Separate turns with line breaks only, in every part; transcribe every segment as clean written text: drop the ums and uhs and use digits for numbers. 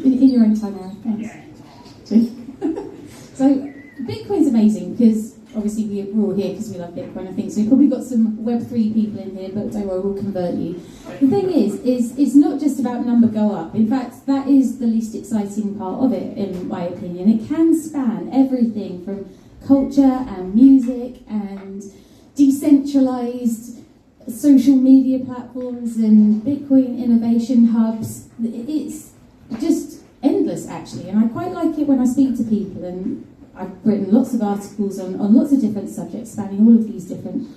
In your own time, Aaron. Thanks. Yeah. So, Bitcoin's amazing because obviously we're all here because we love Bitcoin, I think. So, you've probably got some Web3 people in here, but don't worry, we'll convert you. The thing is it's not just about number go up. In fact, that is the least exciting part of it, in my opinion. It can span everything from culture and music and decentralised social media platforms and Bitcoin innovation hubs. It's just endless, actually, and I quite like it when I speak to people, and I've written lots of articles on lots of different subjects spanning all of these different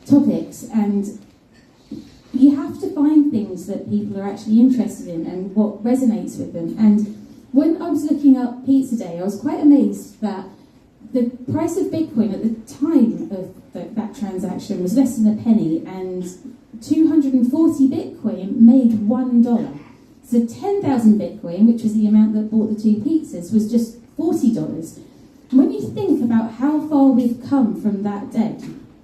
topics, and you have to find things that people are actually interested in and what resonates with them. And when I was looking up Pizza Day, I was quite amazed that the price of Bitcoin at the time of that transaction was less than a penny, and 240 Bitcoin made $1. So 10,000 Bitcoin, which was the amount that bought the two pizzas, was just $40. And when you think about how far we've come from that day,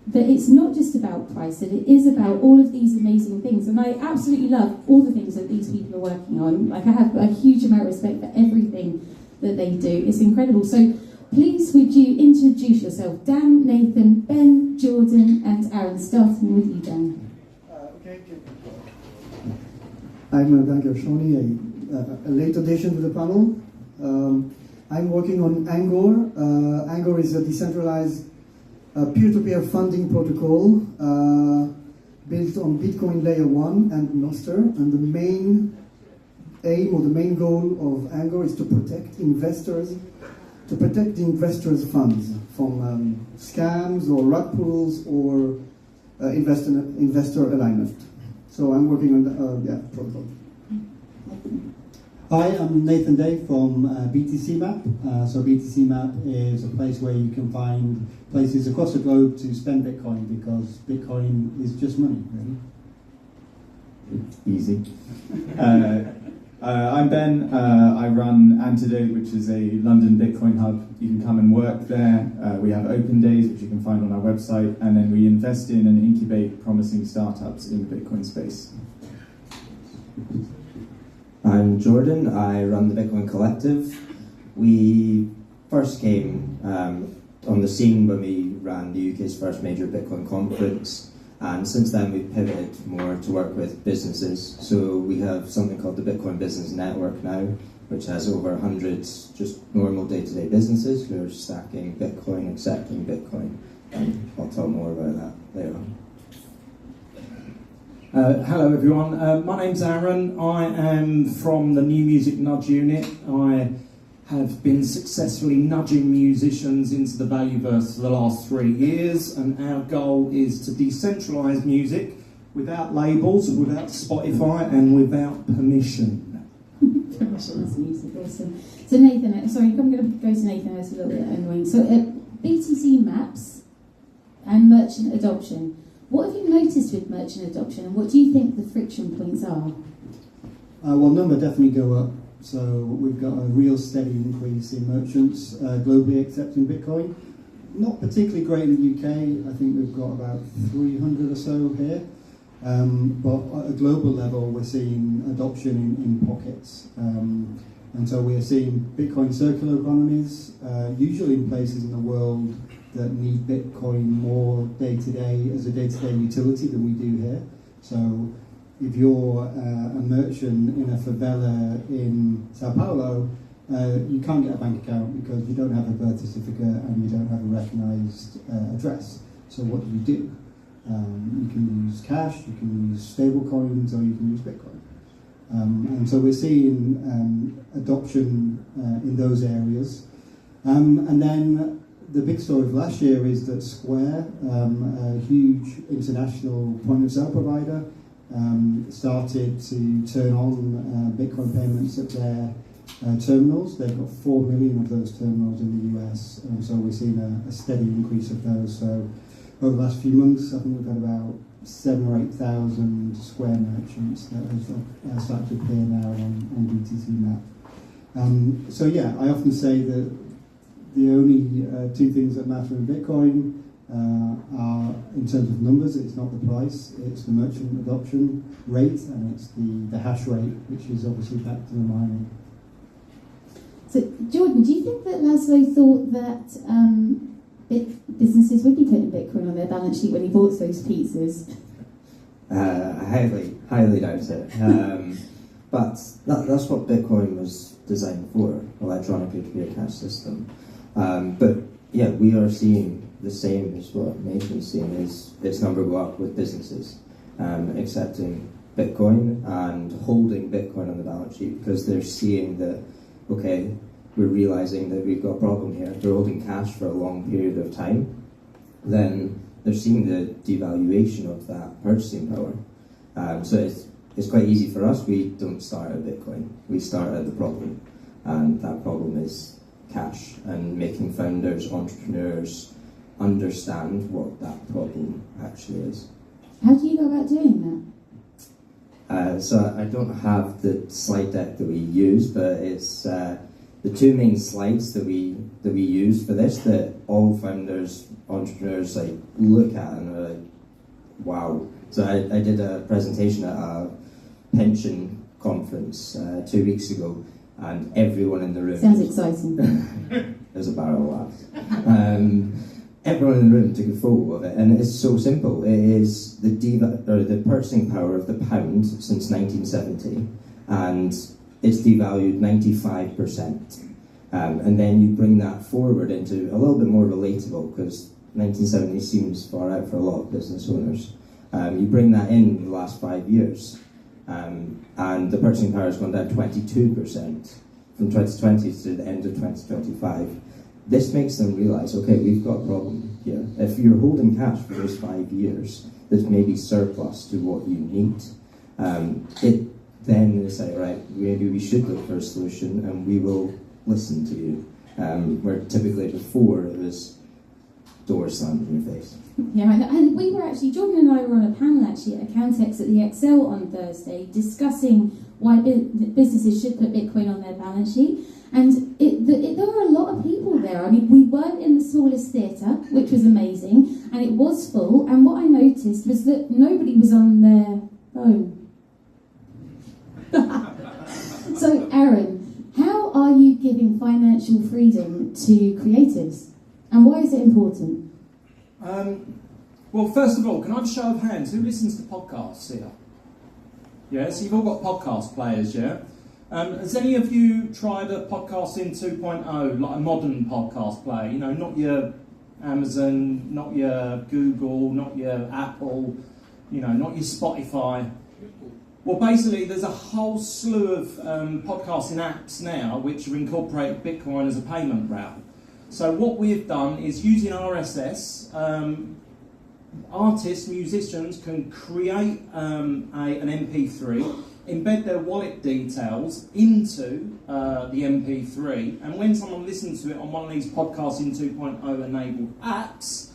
that it's not just about price, that it is about all of these amazing things. And I absolutely love all the things that these people are working on. Like, I have a huge amount of respect for everything that they do. It's incredible. So please, would you introduce yourself? Dan, Nathan, Ben, Jordan, and Aaron, starting with you, Dan.
Okay. I'm Dan Gershony, a late addition to the panel. I'm working on Angor. Angor is a decentralized peer-to-peer funding protocol built on Bitcoin Layer 1 and Nostr. And the main aim or the main goal of Angor is to protect the investors' funds from scams or rug pulls or investor alignment. So I'm working on the protocol.
Hi, I'm Nathan Day from BTC Map. So BTC Map is a place where you can find places across the globe to spend Bitcoin, because Bitcoin is just money, really.
Easy. I'm Ben. I run Antidote, which is a London Bitcoin hub. You can come and work there. We have open days, which you can find on our website, and then we invest in and incubate promising startups in the Bitcoin space.
I'm Jordan. I run the Bitcoin Collective. We first came on the scene when we ran the UK's first major Bitcoin conference, and since then we've pivoted more to work with businesses. So we have something called the Bitcoin Business Network now, which has over 100 just normal day-to-day businesses who are stacking Bitcoin, accepting Bitcoin, and I'll talk more about that later on.
Hello everyone, my name's Aaron. I am from the New Music Nudge unit. I have been successfully nudging musicians into the Valueverse for the last 3 years, and our goal is to decentralise music without labels, without Spotify, and without permission.
Permissionless music, awesome. So Nathan, sorry, I'm going to go to Nathan, that's a little bit annoying. So BTC Maps and merchant adoption. What have you noticed with merchant adoption, and what do you think the friction points are?
Well, number definitely go up. So we've got a real steady increase in merchants globally accepting Bitcoin. Not particularly great in the UK. I think we've got about 300 or so here. But at a global level, we're seeing adoption in pockets. And so we're seeing Bitcoin circular economies, usually in places in the world that need Bitcoin more day-to-day as a day-to-day utility than we do here. So if you're a merchant in a favela in Sao Paulo, you can't get a bank account because you don't have a birth certificate and you don't have a recognised address. So what do? You can use cash, you can use stable coins, or you can use Bitcoin. And so we're seeing adoption in those areas. And then the big story of last year is that Square, a huge international point-of-sale provider, started to turn on Bitcoin payments at their terminals. They've got 4 million of those terminals in the US, and so we're seeing a steady increase of those. So over the last few months, I think we've had about 7,000 or 8,000 Square merchants that have started to appear now on BTC Map. So yeah, I often say that the only two things that matter in Bitcoin are, in terms of numbers, it's not the price, it's the merchant adoption rate, and it's the hash rate, which is obviously back to the mining.
So, Jordan, do you think that Laszlo thought that businesses would be putting Bitcoin on their balance sheet when he bought those pizzas?
Highly doubt it. But that's what Bitcoin was designed for, electronic peer-to-peer cash system. But yeah, we are seeing the same as what Nathan's seeing, is its number go up with businesses accepting Bitcoin and holding Bitcoin on the balance sheet, because they're seeing that, okay, we're realizing that we've got a problem here. They're holding cash for a long period of time. Then they're seeing the devaluation of that purchasing power. So it's quite easy for us. We don't start at Bitcoin. We start at the problem. And that problem is cash, and making founders, entrepreneurs understand what that problem actually is.
How do you go about doing that?
So I don't have the slide deck that we use, but it's the two main slides that we use for this that all founders, entrepreneurs look at and are like, wow. So I did a presentation at a pension conference 2 weeks ago, and everyone in the room...
Sounds exciting.
There's a barrel of laughs. Everyone in the room took a photo of it, and it's so simple. It is the purchasing power of the pound since 1970, and it's devalued 95%. And then you bring that forward into a little bit more relatable, because 1970 seems far out for a lot of business owners. You bring that in the last 5 years, and the purchasing power has gone down 22% from 2020 to the end of 2025. This makes them realise, okay, we've got a problem here. If you're holding cash for those 5 years, there's maybe surplus to what you need. Then they say, right, maybe we should look for a solution, and we will listen to you. Where typically before it was doors slammed in your face.
Yeah, and we were actually, Jordan and I were on a panel actually at Accountex at the Excel on Thursday discussing why businesses should put Bitcoin on their balance sheet. And there were a lot of people there. I mean, we weren't in the smallest theatre, which was amazing, and it was full. And what I noticed was that nobody was on their phone. So, Aaron, how are you giving financial freedom to creators? And why is it important?
Well, first of all, can I have a show of hands? Who listens to podcasts here? Yeah, so you've all got podcast players, yeah? Has any of you tried a podcasting 2.0, like a modern podcast player? You know, not your Amazon, not your Google, not your Apple, you know, not your Spotify. Well, basically, there's a whole slew of podcasting apps now which have incorporated Bitcoin as a payment route. So what we've done is, using RSS, artists, musicians can create an MP3, embed their wallet details into the MP3, and when someone listens to it on one of these Podcasting 2.0 enabled apps,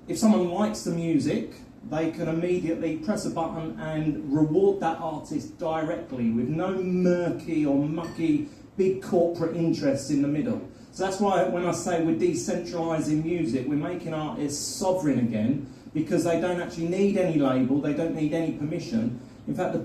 if someone likes the music, they can immediately press a button and reward that artist directly with no murky or mucky big corporate interests in the middle. So that's why when I say we're decentralising music, we're making artists sovereign again, because they don't actually need any label, they don't need any permission. In fact, the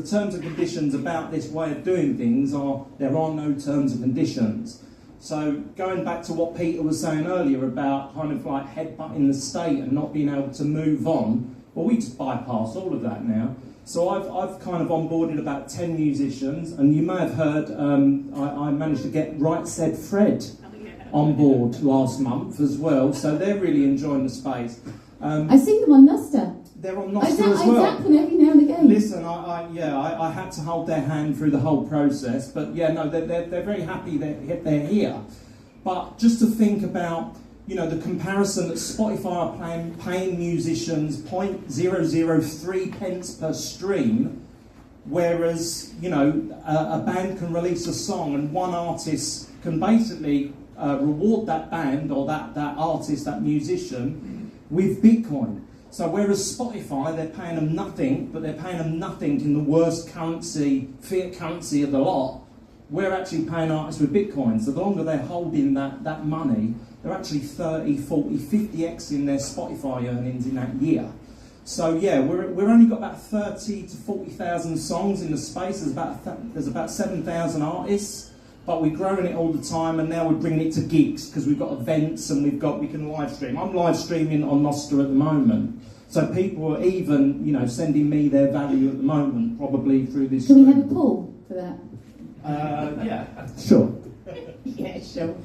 terms and conditions about this way of doing things are, there are no terms and conditions. So going back to what Peter was saying earlier about kind of like headbutting the state and not being able to move on, well, we just bypass all of that now. So I've kind of onboarded about 10 musicians, and you may have heard I managed to get Right Said Fred on board last month as well, so they're really enjoying the space.
I see them on Nostr.
They're on Nostr as well.
I zap them every now and again.
Listen, I had to hold their hand through the whole process, but yeah, no, they're very happy they're here. But just to think about, you know, the comparison that Spotify are paying musicians 0.003 pence per stream, whereas, you know, a band can release a song and one artist can basically reward that band or that artist, that musician, with Bitcoin. So whereas Spotify, they're paying them nothing, but they're paying them nothing in the worst currency, fiat currency of the lot, we're actually paying artists with Bitcoin. So the longer they're holding that money, they're actually 30, 40, 50x in their Spotify earnings in that year. So yeah, we're only got about 30 to 40,000 songs in the space. There's about 7,000 artists. but we're growing it all the time, and now we're bringing it to gigs because we've got events and we can live stream. I'm live streaming on Nostr at the moment, so people are even, you know, sending me their value at the moment, probably through this.
Can we have a poll for that?
Yeah.
Sure.
Yeah, sure.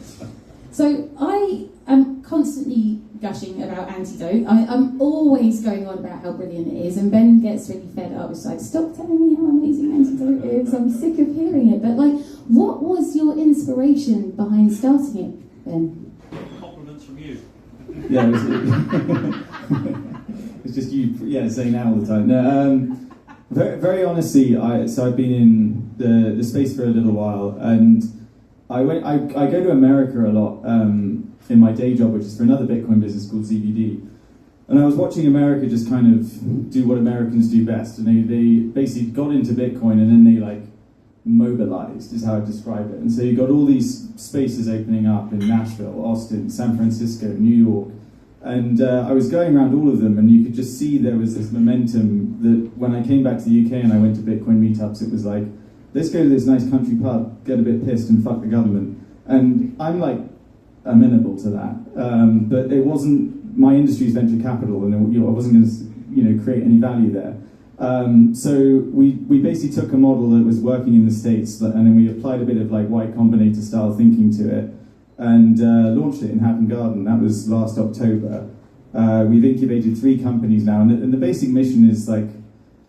So I am constantly gushing about Antidote. I'm always going on about how brilliant it is, and Ben gets really fed up. It's like, stop telling me how amazing Antidote is. I'm sick of hearing it. But like, what was your inspiration behind starting it, Ben?
Compliments from you.
Yeah, it's just you, saying that all the time. No, very, very honestly, I've been in the space for a little while, and I go to America a lot in my day job, which is for another Bitcoin business called ZBD. And I was watching America just kind of do what Americans do best, and they basically got into Bitcoin, and then they like mobilized, is how I describe it. And so you got all these spaces opening up in Nashville, Austin, San Francisco, New York. And I was going around all of them, and you could just see there was this momentum that when I came back to the UK and I went to Bitcoin meetups, it was like, let's go to this nice country pub, get a bit pissed and fuck the government. And I'm like amenable to that. But it wasn't, my industry's venture capital, and I wasn't going to create any value there. So we basically took a model that was working in the States, and then we applied a bit of like Y Combinator style thinking to it, and launched it in Hatton Garden. That was last October. We've incubated 3 companies now, and the basic mission is like,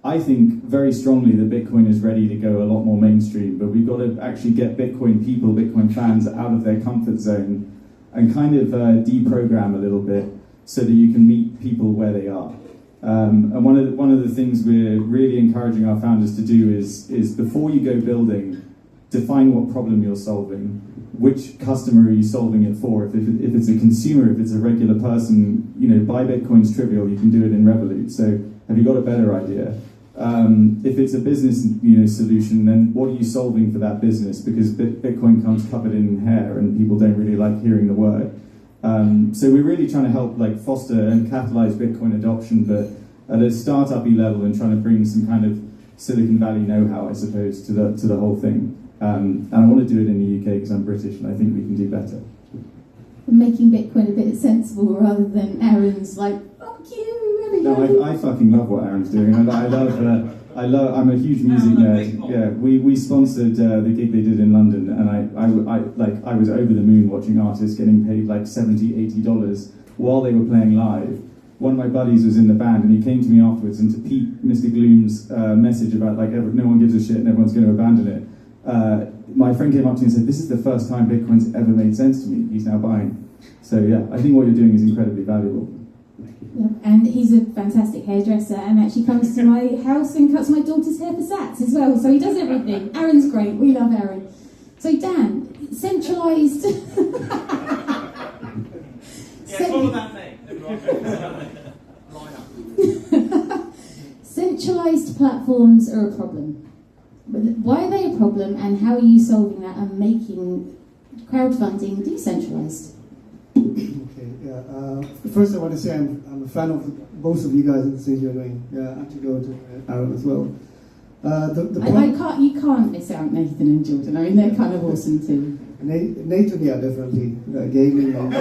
I think very strongly that Bitcoin is ready to go a lot more mainstream, but we've got to actually get Bitcoin people, Bitcoin fans out of their comfort zone and kind of deprogram a little bit so that you can meet people where they are. And one of the things we're really encouraging our founders to do is before you go building, define what problem you're solving. Which customer are you solving it for? If it's a consumer, if it's a regular person, buy Bitcoin's trivial, you can do it in Revolut. So have you got a better idea? If it's a business solution, then what are you solving for that business? Because Bitcoin comes covered in hair and people don't really like hearing the word. So we're really trying to help foster and catalyze Bitcoin adoption, but at a startup-y level, and trying to bring some kind of Silicon Valley know-how, I suppose, to the whole thing. And I want to do it in the UK because I'm British and I think we can do better.
Making Bitcoin a bit sensible rather than Aaron's like, fuck you.
No, I fucking love what Aaron's doing. I'm a huge music nerd. Yeah, we sponsored the gig they did in London, and I was over the moon watching artists getting paid like $70-80 while they were playing live. One of my buddies was in the band, and he came to me afterwards, and to Pete, Mr. Gloom's message about no one gives a shit and everyone's going to abandon it. My friend came up to me and said, this is the first time Bitcoin's ever made sense to me. He's now buying. So yeah, I think what you're doing is incredibly valuable.
Yep. And he's a fantastic hairdresser and actually comes to my house and cuts my daughter's hair for Sats as well. So he does everything. Aaron's great. We love Aaron. So Dan, centralised...
follow that name.
Centralised platforms are a problem. Why are they a problem, and how are you solving that and making crowdfunding decentralised?
Okay, yeah. First, I want to say I'm a fan of both of you guys and the things you're doing. Yeah, Antidote and Aaron as well.
You can't miss out Nathan and Jordan. I mean, they're kind of awesome too.
Nathan, yeah, definitely. Gaming and...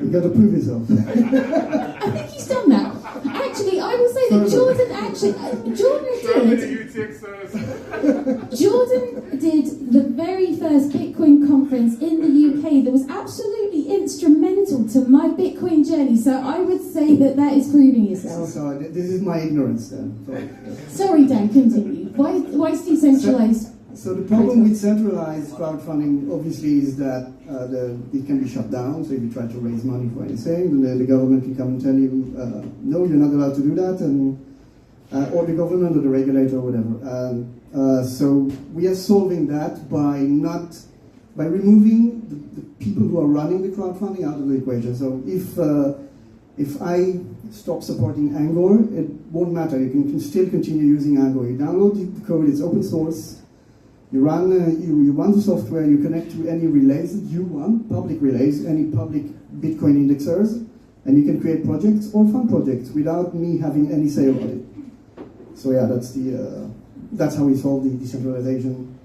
You got to prove yourself.
I think he's done that. Actually, I will say that Jordan did the very first Bitcoin conference in the UK that was absolutely instrumental to my Bitcoin journey. So I would say that is proving yourself.
So this is my ignorance then.
Sorry, Dan, continue. Why is decentralized?
So the problem with centralized crowdfunding obviously is that it can be shut down. So if you try to raise money for anything, then the government can come and tell you, no, you're not allowed to do that, and or the government or the regulator or whatever. So we are solving that by removing the people who are running the crowdfunding out of the equation. So if I stop supporting Angor, it won't matter. You can still continue using Angor. You download the code, it's open source. You run the software, you connect to any relays that you want, public relays, any public Bitcoin indexers, and you can create projects or fund projects without me having any say about it. So yeah, that's how we solve the decentralization.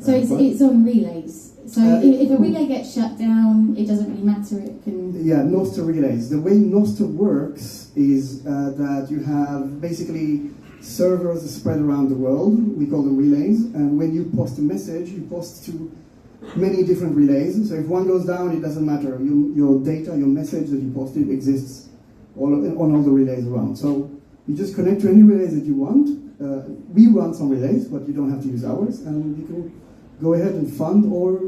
So it's on relays. So if a relay gets shut down, it doesn't really matter. It can.
Yeah, Nostr relays. The way Nostr works is that you have basically servers spread around the world. We call them relays. And when you post a message, you post to many different relays. So if one goes down, it doesn't matter. Your data, your message that you posted exists on all the relays around. So you just connect to any relays that you want. We run some relays, but you don't have to use ours. And you can go ahead and fund or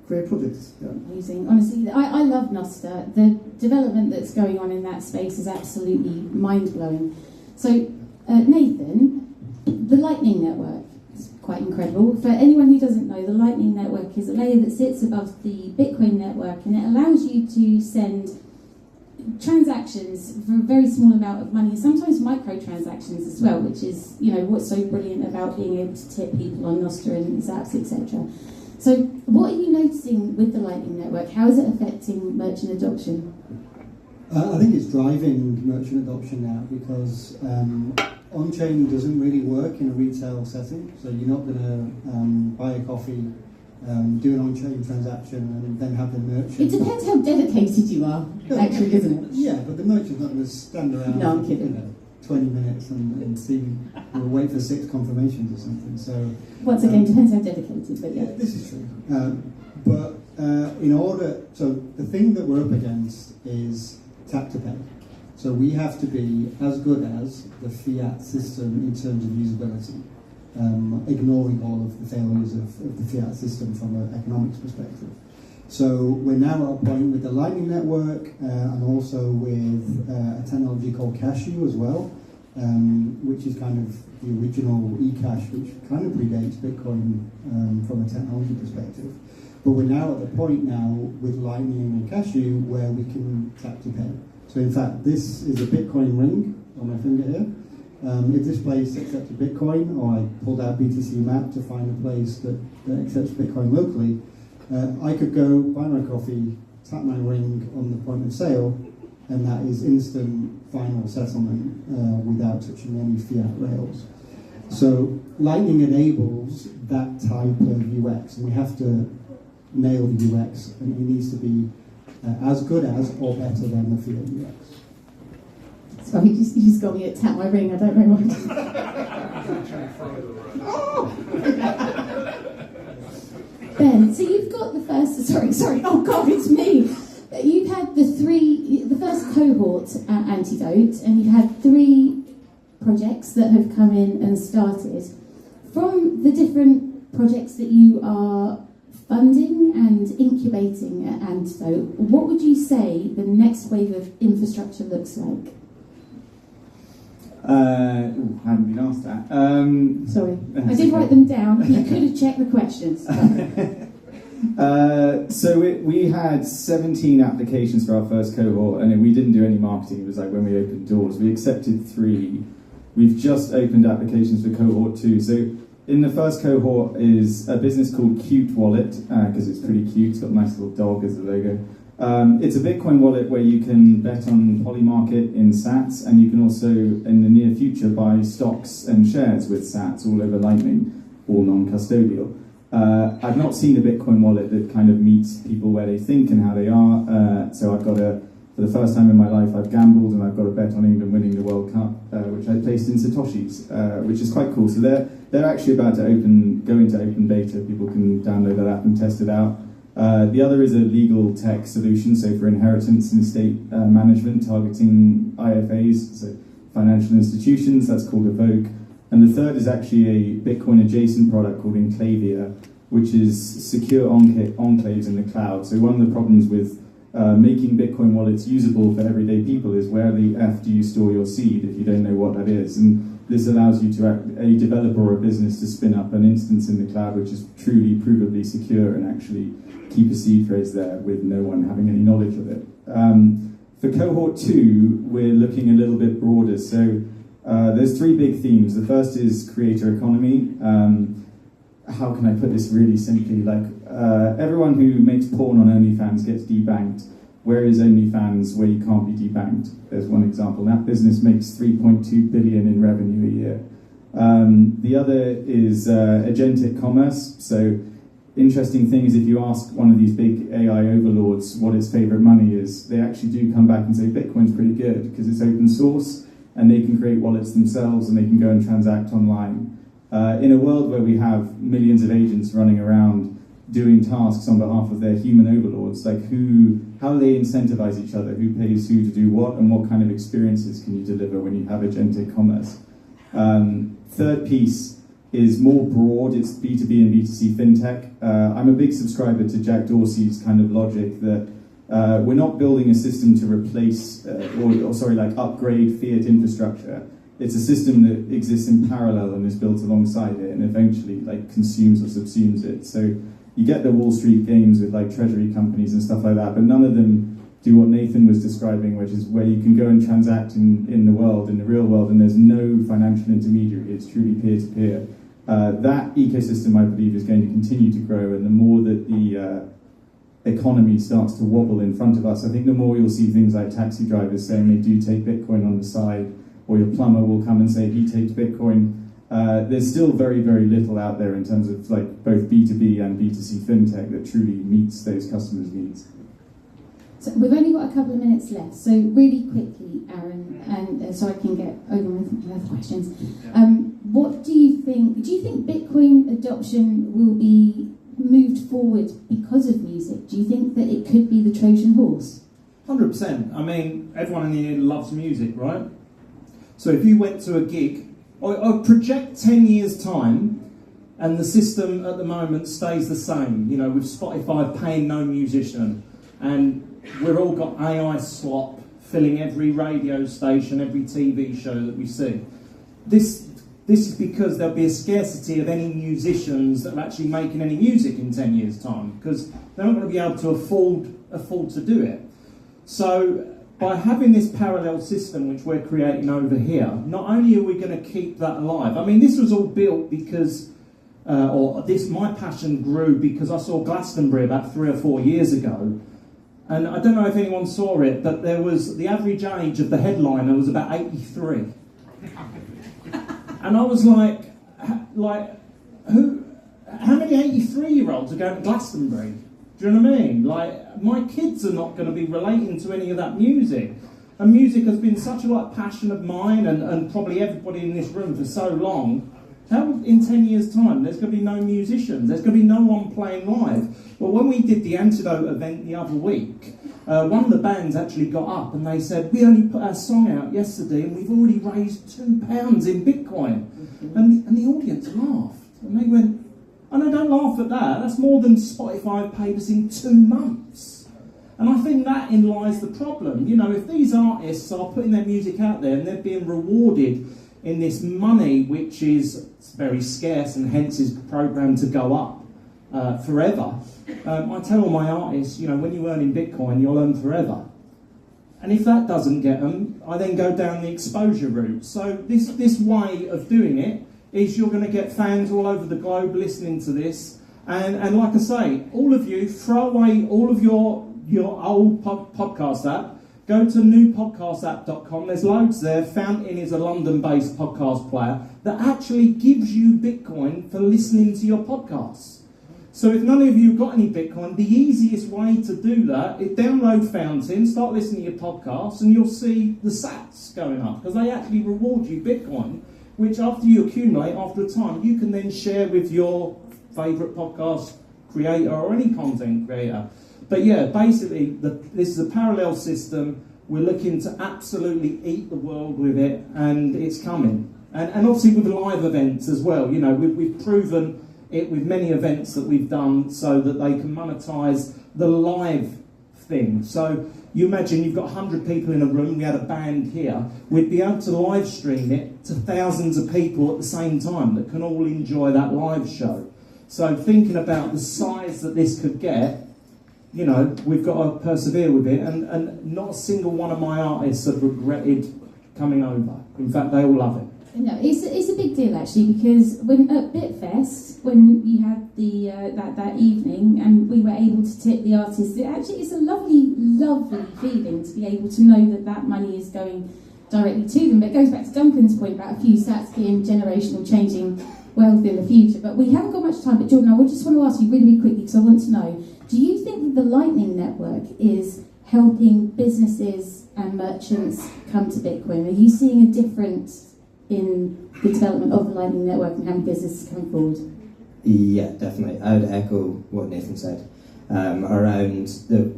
create projects. Yeah.
Amazing. Honestly, I love Nostr. The development that's going on in that space is absolutely mind-blowing. So, Nathan, the Lightning Network is quite incredible. For anyone who doesn't know, the Lightning Network is a layer that sits above the Bitcoin network, and it allows you to send transactions for a very small amount of money, sometimes microtransactions as well, which is, what's so brilliant about being able to tip people on Nostr and Zaps, etc. So what are you noticing with the Lightning Network? How is it affecting merchant adoption?
I think it's driving merchant adoption now because on-chain doesn't really work in a retail setting. So you're not going to buy a coffee, do an on-chain transaction and then have the merchant...
It depends how dedicated you are, actually, isn't it?
Yeah, but the merchant's not going to stand around
no, I'm kidding.
20 minutes and see, we'll wait for 6 confirmations or something. So
once again, depends how dedicated, but yeah.
This is true. But in order... So the thing that we're up against is tap to pay. So we have to be as good as the fiat system in terms of usability. Ignoring all of the failures of the fiat system from an economics perspective. So we're now at a point with the Lightning Network and also with a technology called Cashew as well, which is kind of the original eCash, which kind of predates Bitcoin from a technology perspective. But we're now at the point now with Lightning and Cashew where we can tap to pay. So in fact, this is a Bitcoin ring on my finger here. If this place accepted Bitcoin, or I pulled out BTC Map to find a place that accepts Bitcoin locally, I could go buy my coffee, tap my ring on the point of sale, and that is instant final settlement without touching any fiat rails. So Lightning enables that type of UX, and we have to nail the UX, and it needs to be as good as or better than the fiat UX.
Sorry, you just got me to tap my ring, I don't know why. Ben, so you've got the first, sorry, oh God, it's me. You've had the first cohort at Antidote, and you've had 3 projects that have come in and started. From the different projects that you are funding and incubating at Antidote, what would you say the next wave of infrastructure looks like?
I haven't been asked that.
Sorry, I did write them down. You could have checked the questions.
So we had 17 applications for our first cohort, and we didn't do any marketing. It was like when we opened doors. We accepted 3. We've just opened applications for cohort 2. So in the first cohort is a business called Cute Wallet, because it's pretty cute. It's got a nice little dog as the logo. It's a Bitcoin wallet where you can bet on Polymarket in sats, and you can also, in the near future, buy stocks and shares with sats all over Lightning, all non-custodial. I've not seen a Bitcoin wallet that kind of meets people where they think and how they are, so I've got for the first time in my life, I've gambled and I've got a bet on England winning the World Cup, which I placed in Satoshis, which is quite cool. So they're actually about to go into open beta. People can download that app and test it out. The other is a legal tech solution, so for inheritance and estate management, targeting IFAs, so financial institutions. That's called Evoke. And the third is actually a Bitcoin adjacent product called Enclavia, which is secure enclaves in the cloud. So one of the problems with making Bitcoin wallets usable for everyday people is where the F do you store your seed if you don't know what that is? And this allows you to, a developer or a business, to spin up an instance in the cloud which is truly provably secure and actually keep a seed phrase there with no one having any knowledge of it. For cohort 2, we're looking a little bit broader. So there's 3 big themes. The first is creator economy. How can I put this really simply? Like everyone who makes porn on OnlyFans gets debanked. Where is OnlyFans where you can't be debanked? There's one example. That business makes 3.2 billion in revenue a year. The other is agentic commerce. So interesting thing is if you ask one of these big AI overlords what his favorite money is, they actually do come back and say Bitcoin's pretty good because it's open source and they can create wallets themselves and they can go and transact online. In a world where we have millions of agents running around doing tasks on behalf of their human overlords, like how do they incentivize each other? Who pays who to do what, and what kind of experiences can you deliver when you have agentic commerce? Third piece is more broad, it's B2B and B2C fintech. I'm a big subscriber to Jack Dorsey's kind of logic that we're not building a system to replace, upgrade fiat infrastructure. It's a system that exists in parallel and is built alongside it and eventually consumes or subsumes it. So you get the Wall Street games with treasury companies and stuff like that, but none of them do what Nathan was describing, which is where you can go and transact in the world, in the real world, and there's no financial intermediary. It's truly peer-to-peer. That ecosystem, I believe, is going to continue to grow, and the more that the economy starts to wobble in front of us, I think the more you'll see things like taxi drivers saying they do take Bitcoin on the side, or your plumber will come and say he takes Bitcoin. There's still very, very little out there in terms of both B2B and B2C fintech that truly meets those customers' needs.
So we've only got a couple of minutes left, so really quickly, Aaron, and so I can get over with my other questions. What do you think? Do you think Bitcoin adoption will be moved forward because of music? Do you think that it could be the Trojan horse?
100%. I mean, everyone in here loves music, right? So if you went to a gig, I project 10 years' time, and the system at the moment stays the same, with Spotify paying no musician, and we've all got AI slop filling every radio station, every TV show that we see. This is because there'll be a scarcity of any musicians that are actually making any music in 10 years' time, because they're not going to be able to afford to do it. So by having this parallel system which we're creating over here, not only are we going to keep that alive, I mean, this was all built because, my passion grew because I saw Glastonbury about 3 or 4 years ago, and I don't know if anyone saw it, but there was, the average age of the headliner was about 83. And I was like, how many 83-year-olds are going to Glastonbury? Do you know what I mean? My kids are not going to be relating to any of that music. And music has been such a passion of mine and probably everybody in this room for so long. How in 10 years' time there's going to be no musicians? There's going to be no one playing live. Well, when we did the Antidote event the other week, one of the bands actually got up and they said, we only put our song out yesterday and we've already raised £2 in Bitcoin. And the audience laughed. And they went, oh no, don't laugh at that. That's more than Spotify paid us in 2 months. And I think that in lies the problem. If these artists are putting their music out there and they're being rewarded in this money, which is very scarce and hence is programmed to go up forever. I tell all my artists, when you earn in Bitcoin, you'll earn forever. And if that doesn't get them, I then go down the exposure route. So this way of doing it is you're going to get fans all over the globe listening to this. And like I say, all of you, throw away all of your old podcast app. Go to newpodcastapp.com. There's loads there. Fountain is a London-based podcast player that actually gives you Bitcoin for listening to your podcasts. So if none of you have got any Bitcoin, the easiest way to do that is download Fountain, start listening to your podcasts, and you'll see the sats going up because they actually reward you Bitcoin, which after you accumulate, after a time, you can then share with your favourite podcast creator or any content creator. But yeah, basically, this is a parallel system. We're looking to absolutely eat the world with it, and it's coming. And obviously with live events as well. We've proven it with many events that we've done so that they can monetize the live thing. So you imagine you've got 100 people in a room, we had a band here, we'd be able to live stream it to thousands of people at the same time that can all enjoy that live show. So thinking about the size that this could get, we've got to persevere with it, and not a single one of my artists have regretted coming over. In fact, they all love it.
No, it's a big deal actually, because when at Bitfest, when you had the that evening and we were able to tip the artists, it's a lovely feeling to be able to know that money is going directly to them. But it goes back to Duncan's point about a few stats being generational, changing wealth in the future. But we haven't got much time. But Jordan, I just want to ask you really quickly, because I want to know: do you think that the Lightning Network is helping businesses and merchants come to Bitcoin? Are you seeing a difference in the development of the Lightning Network and having businesses come forward?
Yeah, definitely. I would echo what Nathan said around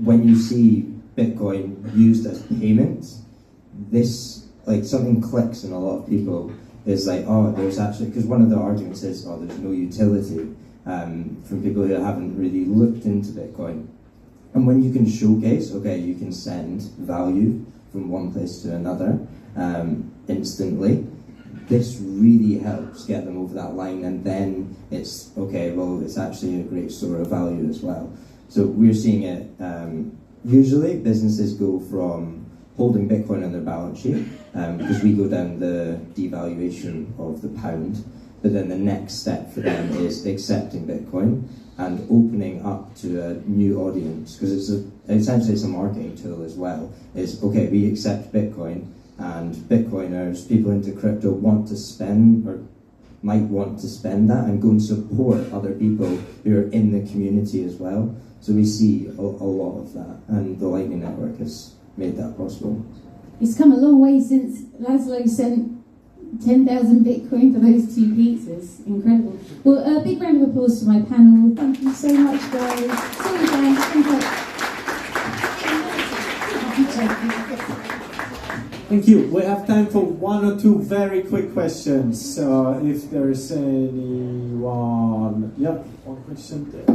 when you see Bitcoin used as payment, this, like, something clicks in a lot of people. Is like, oh, there's actually, because one of the arguments is, oh, there's no utility from people who haven't really looked into Bitcoin. And when you can showcase, okay, you can send value from one place to another instantly, this really helps get them over that line, and then it's, okay, well, it's actually a great store of value as well. So we're seeing it, usually businesses go from holding Bitcoin on their balance sheet, because we go down the devaluation of the pound, but then the next step for them is accepting Bitcoin and opening up to a new audience, because essentially it's a marketing tool as well. It's, okay, we accept Bitcoin, and Bitcoiners, people into crypto, want to spend, or might want to spend that and go and support other people who are in the community as well. So we see a lot of that, and the Lightning Network has made that possible.
It's come a long way since Laszlo sent 10,000 Bitcoin for those 2 pizzas. Incredible. Well, a big round of applause to my panel. Thank you so much, guys. See you again.
Thank you. We have time for 1 or 2 very quick questions. If there is anyone... Yeah, one question there.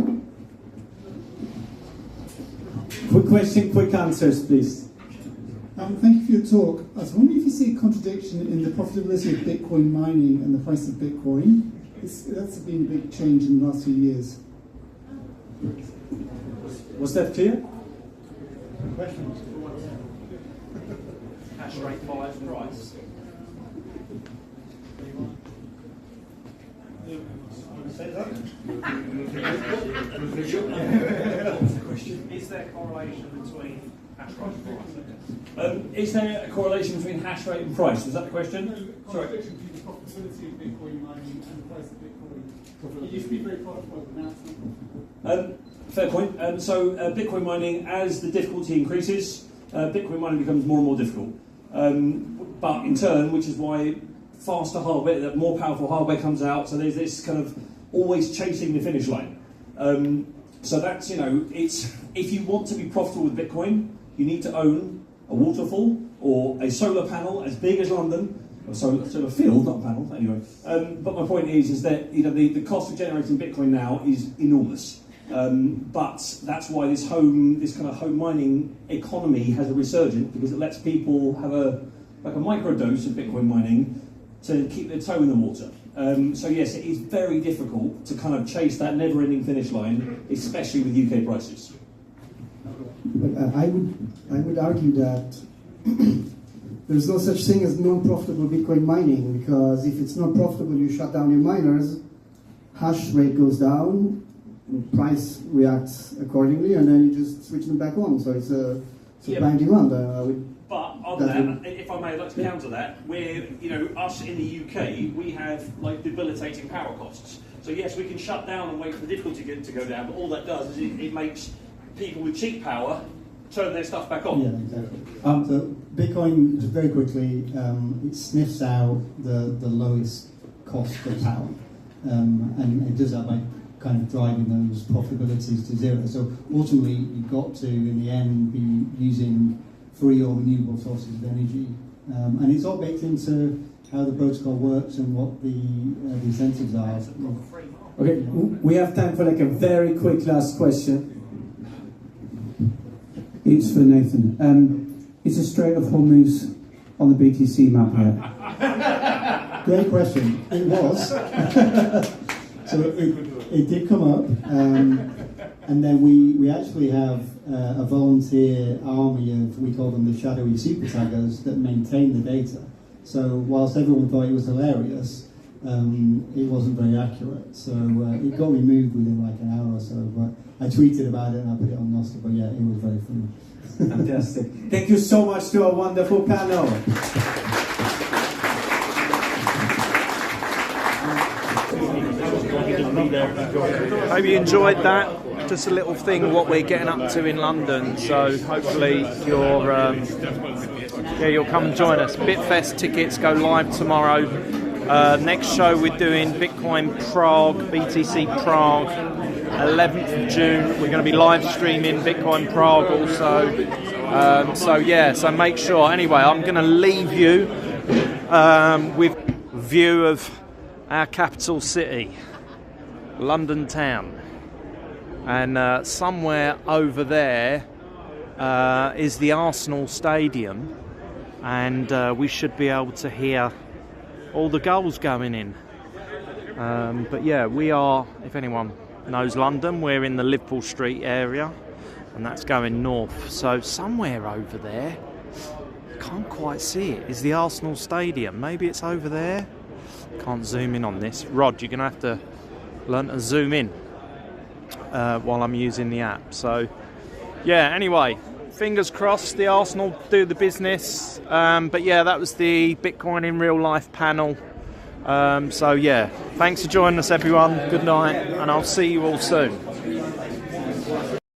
Quick question, quick answers, please.
Thank you for your talk. I was wondering if you see a contradiction in the profitability of Bitcoin mining and the price of Bitcoin. That's been a big change in the last few years.
Was that clear?
Question.
Hash rate follows price. Is there correlation between hash rate and price?
Is there a correlation between hash rate and price? Was that the question?
No, contradiction between the profitability of Bitcoin mining and the price of Bitcoin. It used to be very profitable, but now it's not profitable.
Fair point. So Bitcoin mining, as the difficulty increases, Bitcoin mining becomes more and more difficult. But in turn, which is why faster hardware, that more powerful hardware comes out, so there's this kind of always chasing the finish line. So that's, it's, if you want to be profitable with Bitcoin, you need to own a waterfall or a solar panel as big as London, or solar field, not a panel, anyway. But my point is that the cost of generating Bitcoin now is enormous. But that's why this kind of home mining economy has a resurgence, because it lets people have a microdose of Bitcoin mining to keep their toe in the water. So yes, it is very difficult to kind of chase that never-ending finish line, especially with UK prices.
But I would argue that there's no such thing as non-profitable Bitcoin mining, because if it's not profitable, you shut down your miners, hash rate goes down, price reacts accordingly, and then you just switch them back on. So it's a supply and demand.
But other than that, if I may, I'd like to counter that. We're, us in the UK, we have debilitating power costs. So yes, we can shut down and wait for the difficulty to go down, but all that does is it makes people with cheap power turn their stuff back on.
Yeah, exactly. So Bitcoin, just very quickly, it sniffs out the lowest cost of power, and it does that by kind of driving those profitabilities to zero. So ultimately, you've got to, in the end, be using free or renewable sources of energy, and it's all baked into how the protocol works and what the incentives are.
Okay, we have time for a very quick last question. It's for Nathan. Is the Strait of Hormuz on the BTC map yet?
Great question. It was. So it did come up, and then we actually have a volunteer army of, we call them the shadowy super taggers, that maintain the data. So whilst everyone thought it was hilarious, it wasn't very accurate. So it got removed within like an hour or so. But I tweeted about it and I put it on Nostr. But yeah, it was very funny.
Fantastic. Thank you so much to our wonderful panel.
Hope you enjoyed that. Just a little thing what we're getting up to in London. So hopefully you'll come and join us. Bitfest tickets go live tomorrow. Next show we're doing Bitcoin Prague, BTC Prague, 11th of June. We're going to be live streaming Bitcoin Prague also. So make sure. Anyway, I'm going to leave you with a view of our capital city, London town. And somewhere over there is the Arsenal Stadium, and we should be able to hear all the goals going in. But yeah, we are, if anyone knows London, we're in the Liverpool Street area, and that's going north. So somewhere over there, can't quite see it, is the Arsenal Stadium. Maybe it's over there. Can't zoom in on this. Rod, you're going to have to learn to zoom in while I'm using the app. So yeah, anyway, fingers crossed the Arsenal do the business. But yeah, that was the Bitcoin in real life panel. So yeah, thanks for joining us everyone. Good night, and I'll see you all soon.